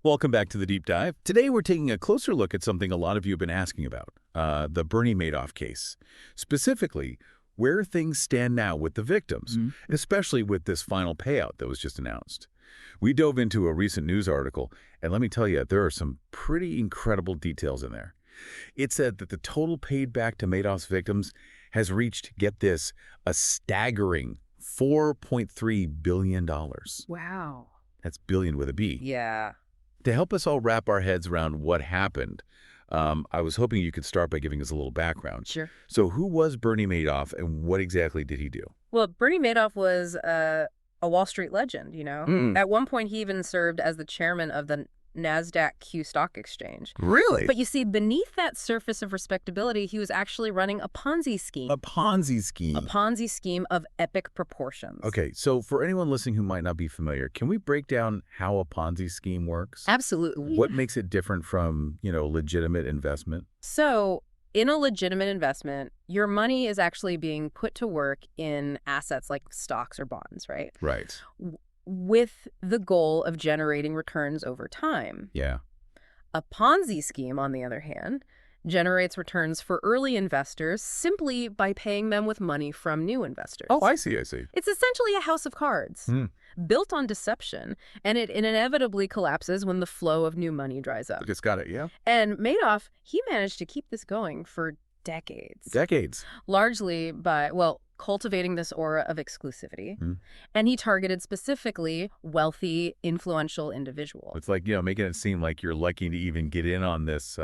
Welcome back to the Deep Dive. Today we're taking a closer look at something a lot of you have been asking about, the Bernie Madoff case. Specifically, where things stand now with the victims, especially with this final payout that was just announced. We dove into a recent news article, and let me tell you, there are some pretty incredible details in there. It said that the total paid back to Madoff's victims has reached, get this, a staggering $4.3 billion. Wow. That's billion with a B. Yeah. To help us all wrap our heads around what happened, I was hoping you could start by giving us a little background. Sure. So who was Bernie Madoff and what exactly did he do? Well, Bernie Madoff was a Wall Street legend, you know. At one point, he even served as the chairman of the NASDAQ Q stock exchange. Really? But you see, beneath that surface of respectability, he was actually running a Ponzi scheme. A Ponzi scheme. A Ponzi scheme of epic proportions. Okay, so for anyone listening who might not be familiar, can we break down how a Ponzi scheme works? Absolutely. What makes it different from, legitimate investment? So, in a legitimate investment, your money is actually being put to work in assets like stocks or bonds, right? Right. With the goal of generating returns over time. Yeah. A Ponzi scheme, on the other hand, generates returns for early investors simply by paying them with money from new investors. Oh, I see. It's essentially a house of cards, built on deception, and it inevitably collapses when the flow of new money dries up. Just got it, yeah. And Madoff, he managed to keep this going for decades. Decades. Largely by, cultivating this aura of exclusivity. And he targeted specifically wealthy, influential individuals. It's like, making it seem like you're lucky to even get in on this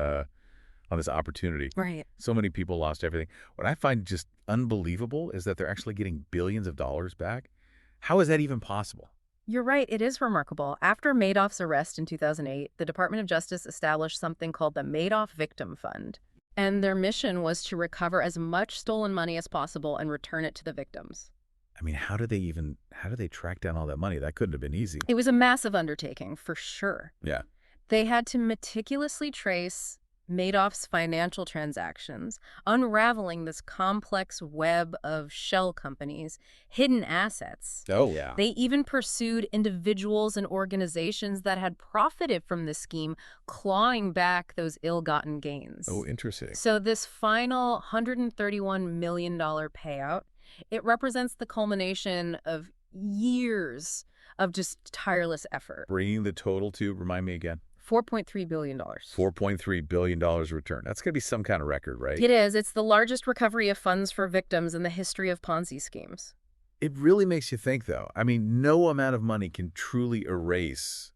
opportunity. Right. So many people lost everything. What I find just unbelievable is that they're actually getting billions of dollars back. How is that even possible? You're right. It is remarkable. After Madoff's arrest in 2008, the Department of Justice established something called the Madoff Victim Fund. And their mission was to recover as much stolen money as possible and return it to the victims. I mean, how did they track down all that money? That couldn't have been easy. It was a massive undertaking, for sure. Yeah. They had to meticulously trace Madoff's financial transactions, unraveling this complex web of shell companies, hidden assets. Oh, yeah. They even pursued individuals and organizations that had profited from this scheme, clawing back those ill-gotten gains. Oh, interesting. So this final $131 million payout, it represents the culmination of years of just tireless effort. Bringing the total to, remind me again. $4.3 billion. $4.3 billion return. That's going to be some kind of record, right? It is. It's the largest recovery of funds for victims in the history of Ponzi schemes. It really makes you think, though. I mean, no amount of money can truly erase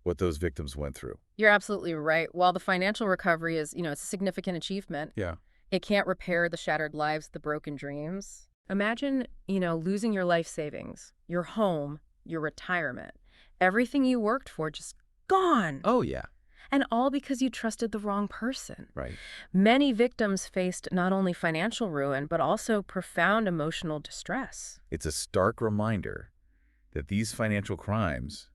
what those victims went through. You're absolutely right. While the financial recovery is, it's a significant achievement, Yeah. it can't repair the shattered lives, the broken dreams. Imagine, losing your life savings, your home, your retirement, everything you worked for just gone. Oh, yeah. And all because you trusted the wrong person. Right. Many victims faced not only financial ruin, but also profound emotional distress. It's a stark reminder that these financial crimes,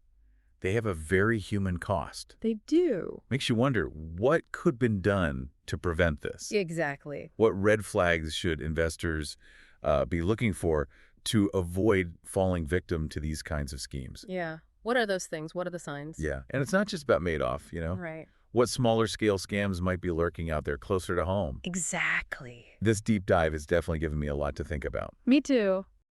they have a very human cost. They do. Makes you wonder what could have been done to prevent this. Exactly. What red flags should investors be looking for to avoid falling victim to these kinds of schemes? Yeah. What are those things? What are the signs? Yeah. And it's not just about Madoff, Right. What smaller scale scams might be lurking out there closer to home? Exactly. This deep dive has definitely given me a lot to think about. Me too.